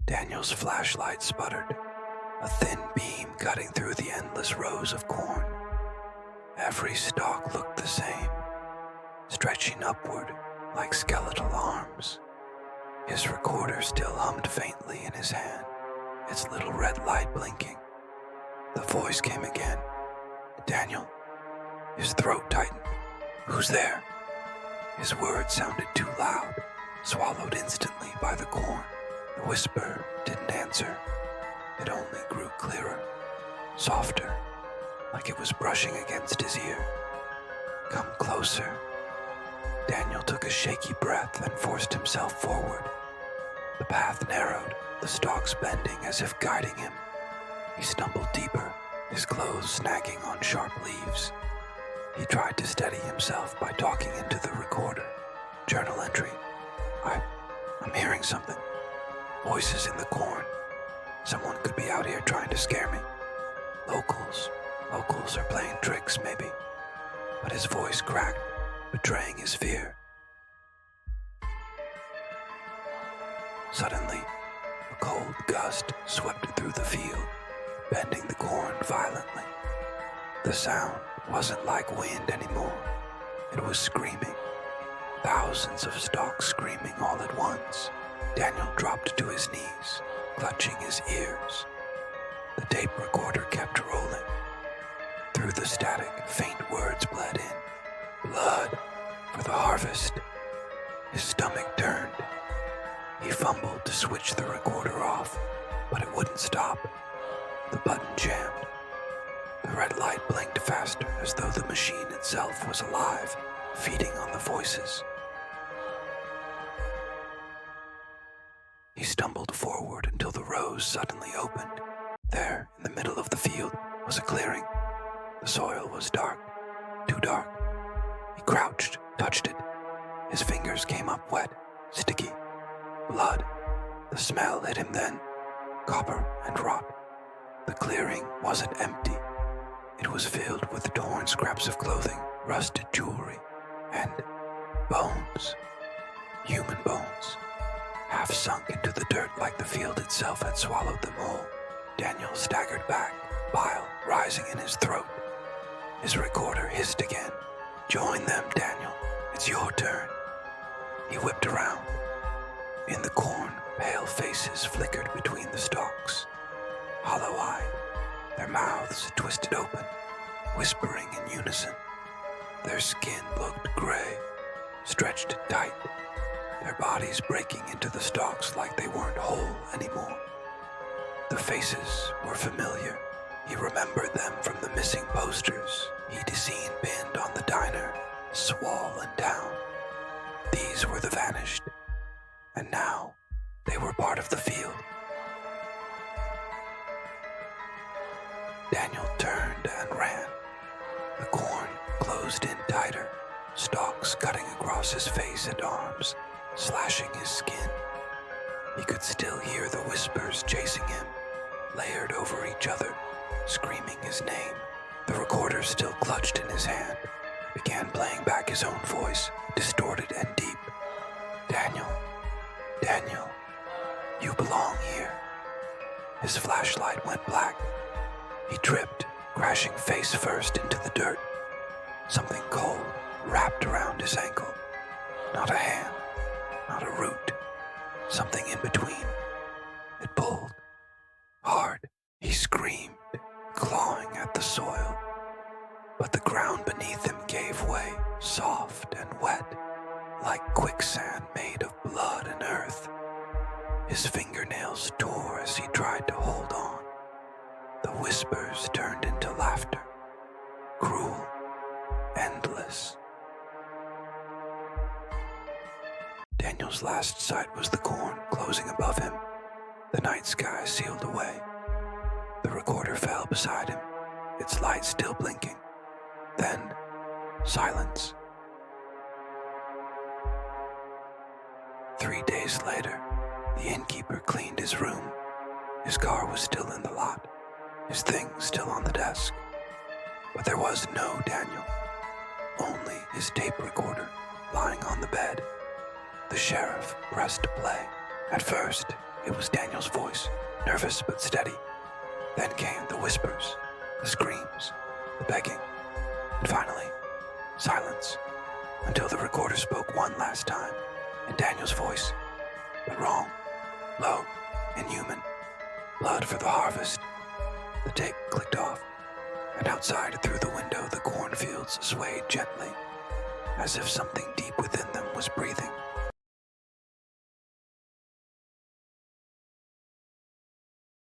Daniel's flashlight sputtered, a thin beam cutting through the endless rows of corn. Every stalk looked the same, stretching upward like skeletal arms. His recorder still hummed faintly in his hand, its little red light blinking. The voice came again. "Daniel." His throat tightened. "Who's there?" His words sounded too loud, swallowed instantly by the corn. The whisper didn't answer. It only grew clearer, softer, like it was brushing against his ear. "Come closer." Daniel took a shaky breath and forced himself forward. The path narrowed, the stalks bending as if guiding him. He stumbled deeper, his clothes snagging on sharp leaves. He tried to steady himself by talking into the recorder. Journal entry. I'm hearing something. Voices in the corn. Someone could be out here trying to scare me. Locals are playing tricks, maybe." But his voice cracked, betraying his fear. Suddenly, a cold gust swept through the field, bending the corn violently. The sound wasn't like wind anymore. It was screaming. Thousands of stalks screaming all at once. Daniel dropped to his knees, clutching his ears. The tape recorder kept rolling. Through the static, faint words bled in. "Blood for the harvest." His stomach turned. He fumbled to switch the recorder off, but it wouldn't stop. The button jammed. The red light blinked faster, as though the machine itself was alive, feeding on the voices. He stumbled forward until the rows suddenly opened. There, in the middle of the field, was a clearing. The soil was dark, too dark. He crouched, touched it. His fingers came up wet, sticky. Blood. The smell hit him then. Copper and rot. The clearing wasn't empty. It was filled with torn scraps of clothing, rusted jewelry, and bones. Human bones. Half sunk into the dirt like the field itself had swallowed them whole. Daniel staggered back, bile rising in his throat. His recorder hissed again. "Join them, Daniel. It's your turn." He whipped around. In the corn, pale faces flickered between the stalks. Hollow-eyed, their mouths twisted open, whispering in unison. Their skin looked gray, stretched tight, their bodies breaking into the stalks like they weren't whole anymore. The faces were familiar. He remembered them from the missing posters he'd seen pinned on the diner, swollen down. These were the vanished, and now they were part of the field. Daniel turned and ran. The corn closed in tighter, stalks cutting across his face and arms, slashing his skin. He could still hear the whispers chasing him, layered over each other, screaming his name. The recorder still clutched in his hand, began playing back his own voice, distorted and deep. "Daniel, Daniel, you belong here." His flashlight went black. He tripped, crashing face first into the dirt. Something cold wrapped around his ankle. Not a hand, not a root, something in between. It pulled. Hard. He screamed, clawing at the soil. But the ground beneath him gave way, soft and wet, like quicksand made of blood and earth. His fingernails tore as he tried to hold on. The whispers turned into laughter, cruel, endless. Daniel's last sight was the corn closing above him, the night sky sealed away. The recorder fell beside him, its light still blinking. Then, silence. 3 days later, the innkeeper cleaned his room. His car was still in the lot, his things still on the desk. But there was no Daniel, only his tape recorder lying on the bed. The sheriff pressed play. At first, It was Daniel's voice, nervous but steady. Then came the whispers, the screams, the begging, and finally, silence, until the recorder spoke one last time, in Daniel's voice, but wrong, low, inhuman. Blood for the harvest. The tape clicked off, and outside through the window the cornfields swayed gently, as if something deep within them was breathing.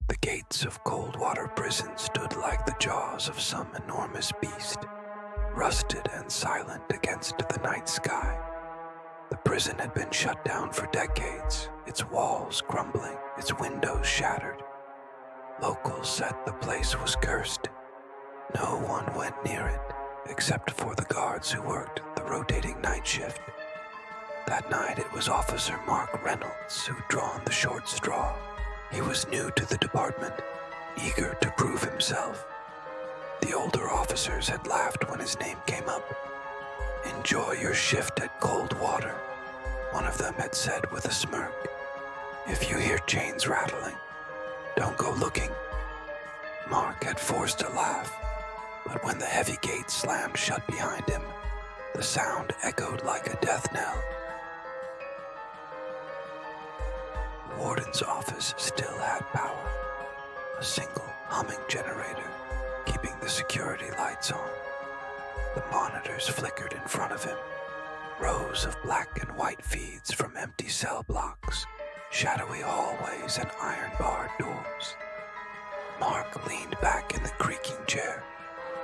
The gates of Coldwater Prison stood like the jaws of some enormous beast, rusted and silent against the night sky. The prison had been shut down for decades, its walls crumbling, its windows shattered. Locals said the place was cursed. No one went near it, except for the guards who worked the rotating night shift. That night it was Officer Mark Reynolds who'd drawn the short straw. He was new to the department, eager to prove himself. The older officers had laughed when his name came up. "Enjoy your shift at Coldwater," one of them had said with a smirk. "If you hear chains rattling, don't go looking." Mark had forced a laugh, but when the heavy gate slammed shut behind him, the sound echoed like a death knell. The warden's office still had power, a single humming generator keeping the security lights on. The monitors flickered in front of him, rows of black and white feeds from empty cell blocks, shadowy hallways and iron-barred doors. Mark leaned back in the creaking chair,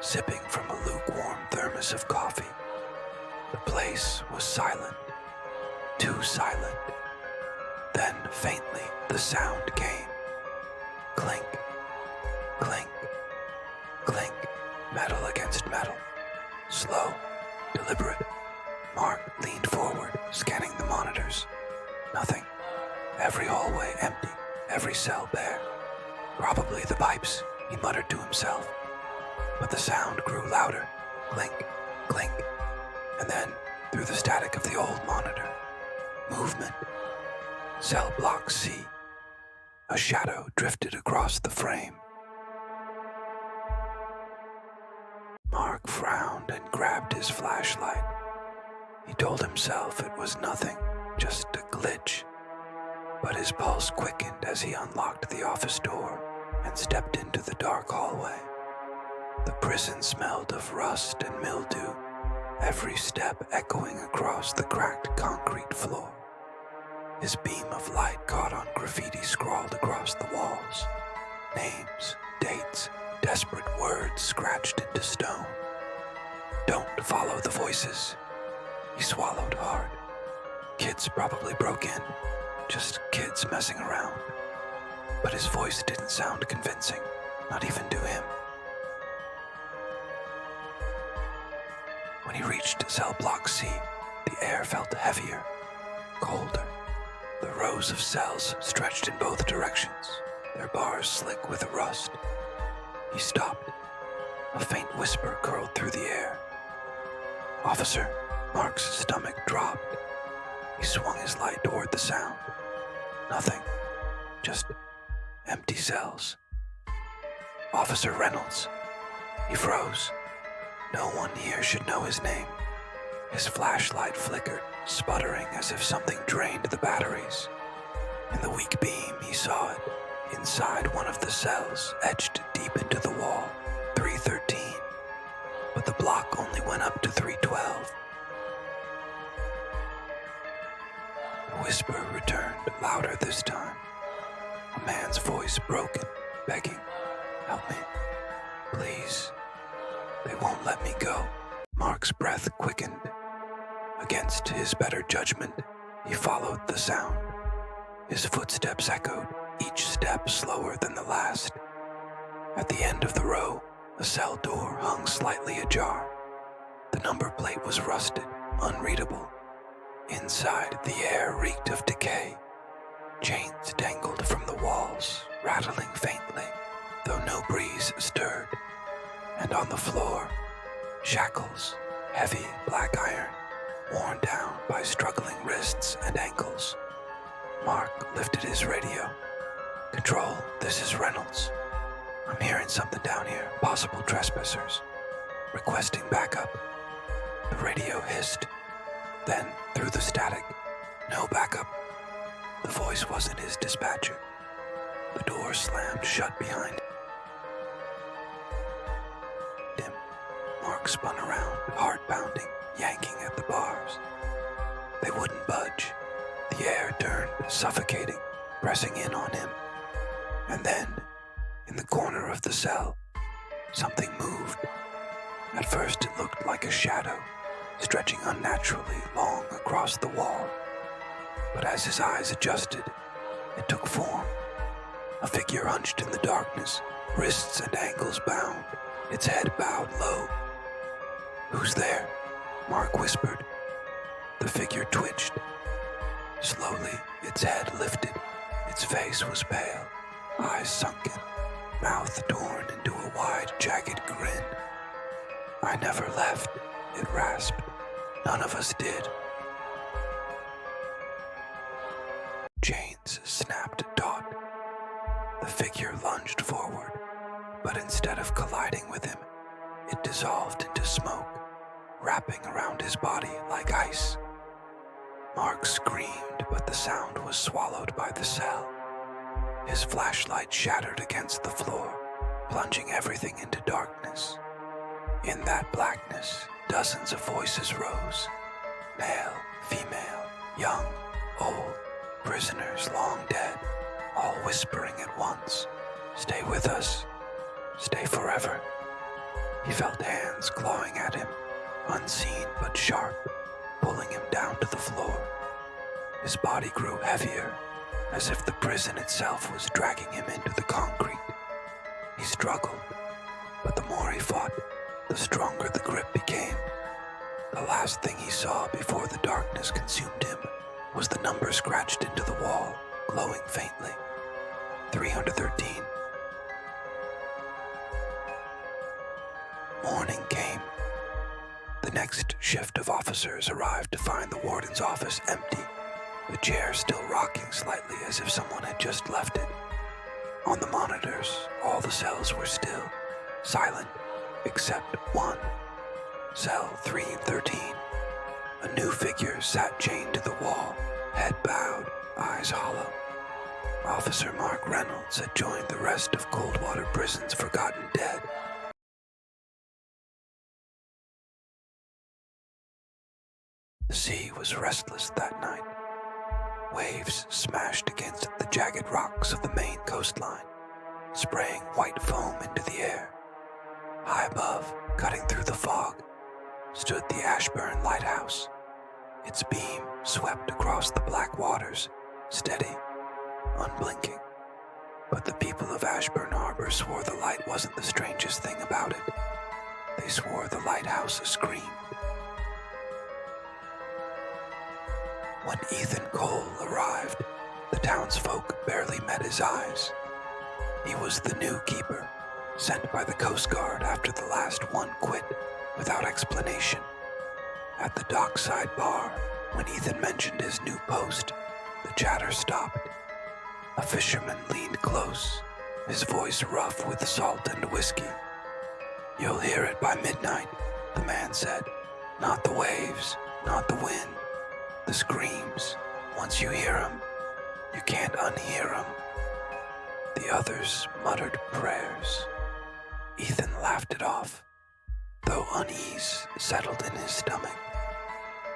sipping from a lukewarm thermos of coffee. The place was silent, too silent. Then, faintly, the sound came. Clink, clink, clink, metal against metal. Slow, deliberate. Mark leaned forward, scanning the monitors. Nothing. Every hallway empty, every cell bare. "Probably the pipes," he muttered to himself. But the sound grew louder. Clink, clink. And then, through the static of the old monitor, movement. Cell block C. A shadow drifted across the frame. Mark frowned and grabbed his flashlight. He told himself it was nothing, just a glitch. But his pulse quickened as he unlocked the office door and stepped into the dark hallway. The prison smelled of rust and mildew, every step echoing across the cracked concrete floor. His beam of light caught on graffiti scrawled across the walls. Names, dates, desperate words scratched into stone. "Don't follow the voices." He swallowed hard. Kids probably broke in. Just kids messing around. But his voice didn't sound convincing, not even to him. When he reached cell block C, the air felt heavier, colder. The rows of cells stretched in both directions, their bars slick with rust. He stopped. A faint whisper curled through the air. "Officer." Mark's stomach dropped. He swung his light toward the sound. Nothing. Just empty cells. "Officer Reynolds." He froze. No one here should know his name. His flashlight flickered, sputtering as if something drained the batteries. In the weak beam, he saw it, inside one of the cells, etched deep into the wall, 313. But the block only went up to 312. The whisper returned, louder this time. A man's voice broken, begging, "Help me, please. They won't let me go." Mark's breath quickened. Against his better judgment, he followed the sound. His footsteps echoed, each step slower than the last. At the end of the row, a cell door hung slightly ajar. The number plate was rusted, unreadable. Inside, the air reeked of decay. Chains dangled from the walls, rattling faintly, though no breeze stirred. And on the floor, shackles, heavy black iron, worn down by struggling wrists and ankles. Mark lifted his radio. "Control, this is Reynolds. I'm hearing something down here. Possible trespassers. Requesting backup." The radio hissed. Then, through the static, "No backup." The voice wasn't his dispatcher. The door slammed shut behind him. Mark spun around, heart pounding, yanking at the bars. They wouldn't budge. The air turned suffocating, pressing in on him. And then, in the corner of the cell, something moved. At first it looked like a shadow, stretching unnaturally long across the wall. But as his eyes adjusted, it took form. A figure hunched in the darkness, wrists and ankles bound, its head bowed low. "Who's there?" Mark whispered. The figure twitched. Slowly, its head lifted. Its face was pale, eyes sunken, mouth torn into a wide, jagged grin. "I never left," it rasped. "None of us did." Chains snapped taut. The figure lunged forward, but instead of colliding with him, it dissolved into smoke, wrapping around his body like ice. Mark screamed, but the sound was swallowed by the cell. His flashlight shattered against the floor, plunging everything into darkness. In that blackness, dozens of voices rose. Male, female, young, old, prisoners long dead, all whispering at once. "Stay with us. Stay forever." He felt hands clawing at him, unseen but sharp, pulling him down to the floor. His body grew heavier, as if the prison itself was dragging him into the concrete. He struggled, but the more he fought, the stronger the grip became. The last thing he saw before the darkness consumed him was the number scratched into the wall, glowing faintly. 313. Morning came. The next shift of officers arrived to find the warden's office empty, the chair still rocking slightly as if someone had just left it. On the monitors, all the cells were still, silent, except one. Cell 313. A new figure sat chained to the wall, head bowed, eyes hollow. Officer Mark Reynolds had joined the rest of Coldwater Prison's forgotten dead. The sea was restless that night. Waves smashed against the jagged rocks of the main coastline, spraying white foam into the air. High above, cutting through the fog, stood the Ashburn Lighthouse. Its beam swept across the black waters, steady, unblinking. But the people of Ashburn Harbor swore the light wasn't the strangest thing about it. They swore the lighthouse screamed. When Ethan Cole arrived, the townsfolk barely met his eyes. He was the new keeper, sent by the Coast Guard after the last one quit, without explanation. At the dockside bar, when Ethan mentioned his new post, the chatter stopped. A fisherman leaned close, his voice rough with salt and whiskey. "You'll hear it by midnight," the man said. "Not the waves, not the wind. The screams, once you hear them, you can't unhear them." The others muttered prayers. Ethan laughed it off, though unease settled in his stomach.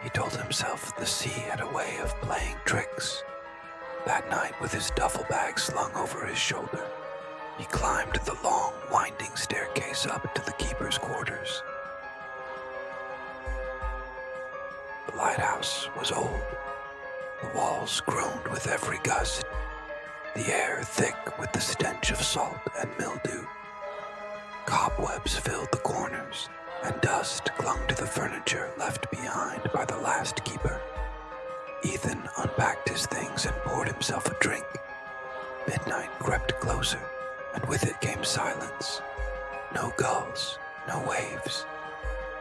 He told himself the sea had a way of playing tricks. That night, with his duffel bag slung over his shoulder, he climbed the long, winding staircase up to the keeper's quarters. The lighthouse was old. The walls groaned with every gust, the air thick with the stench of salt and mildew. Cobwebs filled the corners, and dust clung to the furniture left behind by the last keeper. Ethan unpacked his things and poured himself a drink. Midnight crept closer, and with it came silence. No gulls, no waves,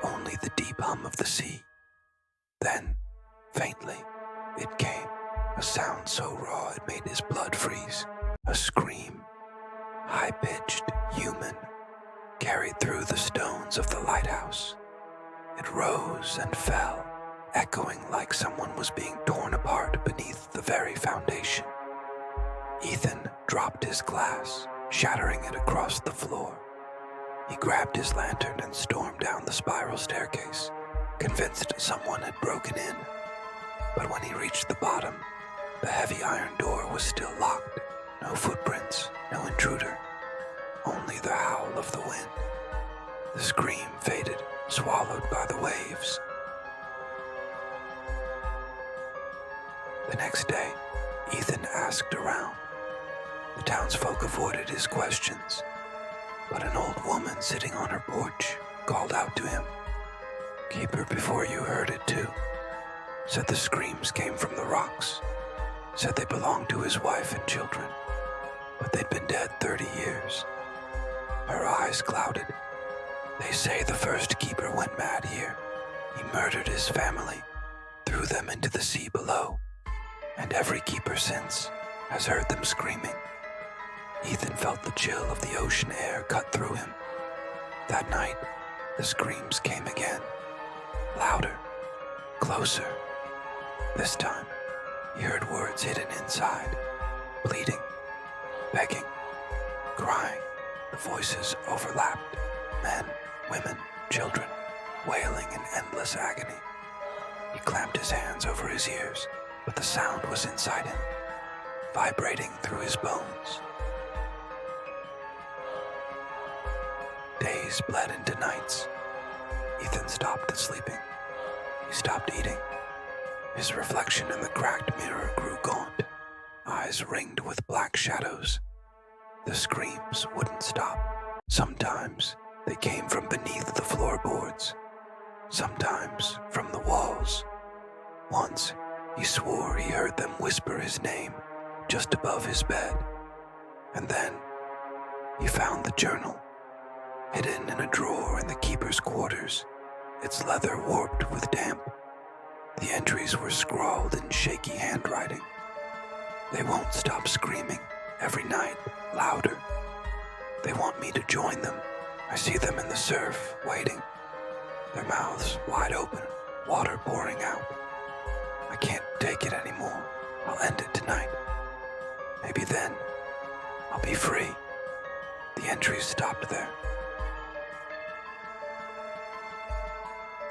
only the deep hum of the sea. Then, faintly, it came. a sound so raw it made his blood freeze. A scream, high-pitched, human, carried through the stones of the lighthouse. It rose and fell, echoing like someone was being torn apart beneath the very foundation. Ethan dropped his glass, shattering it across the floor. He grabbed his lantern and stormed down the spiral staircase, convinced someone had broken in. But when he reached the bottom, the heavy iron door was still locked. No footprints, no intruder, only the howl of the wind. The scream faded, swallowed by the waves. The next day, Ethan asked around. The townsfolk avoided his questions, but an old woman sitting on her porch called out to him. "Keep her before you heard it too," said the screams came from the rocks. Said they belonged to his wife and children, but they'd been dead 30 years. Her eyes clouded. "They say the first keeper went mad here. He murdered his family, threw them into the sea below, and every keeper since has heard them screaming." Ethan felt the chill of the ocean air cut through him. That night, the screams came again, louder, closer. This time, he heard words hidden inside, pleading, begging, crying. The voices overlapped, men, women, children, wailing in endless agony. He clamped his hands over his ears, but the sound was inside him, vibrating through his bones. Days bled into nights. Ethan stopped sleeping. He stopped eating. His reflection in the cracked mirror grew gaunt, eyes ringed with black shadows. The screams wouldn't stop. Sometimes they came from beneath the floorboards, sometimes from the walls. Once, he swore he heard them whisper his name just above his bed. And then, he found the journal, hidden in a drawer in the keeper's quarters, its leather warped with damp. The entries were scrawled in shaky handwriting. "They won't stop screaming, every night, louder. They want me to join them. I see them in the surf, waiting. Their mouths wide open, water pouring out. I can't take it anymore. I'll end it tonight. Maybe then, I'll be free." The entries stopped there.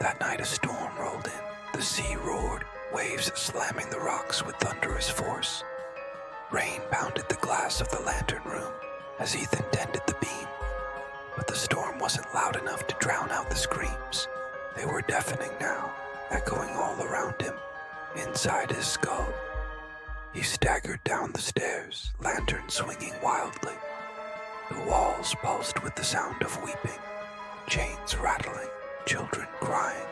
That night a storm rolled in. The sea roared, waves slamming the rocks with thunderous force. Rain pounded the glass of the lantern room as Ethan tended the beam. But the storm wasn't loud enough to drown out the screams. They were deafening now, echoing all around him, inside his skull. He staggered down the stairs, lantern swinging wildly. The walls pulsed with the sound of weeping, chains rattling, children crying.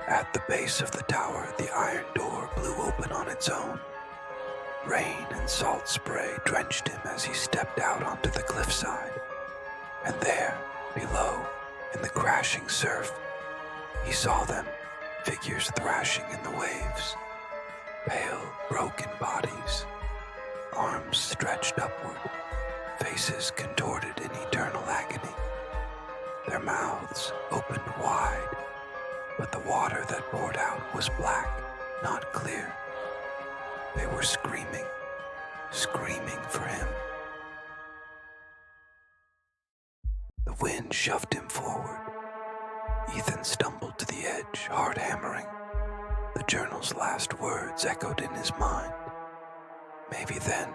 At the base of the tower, the iron door blew open on its own. Rain and salt spray drenched him as he stepped out onto the cliffside. And there, below, in the crashing surf, he saw them, figures thrashing in the waves. Pale, broken bodies, arms stretched upward, faces contorted in eternal agony. Their mouths opened wide, but the water that poured out was black, not clear. They were screaming, screaming for him. The wind shoved him forward. Ethan stumbled to the edge, heart hammering. The journal's last words echoed in his mind. Maybe then,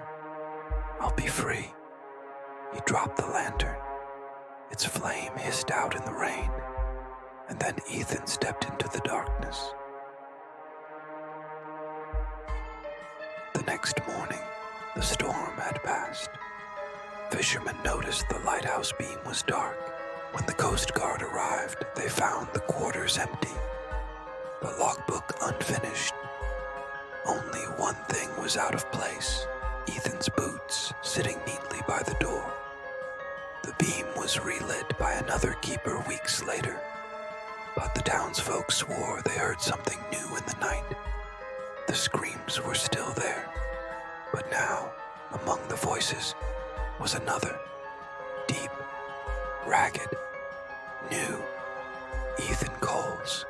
I'll be free. He dropped the lantern. Its flame hissed out in the rain, and then Ethan stepped into the darkness. The next morning, the storm had passed. Fishermen noticed the lighthouse beam was dark. When the Coast Guard arrived, they found the quarters empty, the logbook unfinished. Only one thing was out of place: Ethan's boots sitting neatly by the door. The beam was relit by another keeper weeks later, but the townsfolk swore they heard something new in the night. The screams were still there, but now, among the voices, was another, deep, ragged, new Ethan Cole's.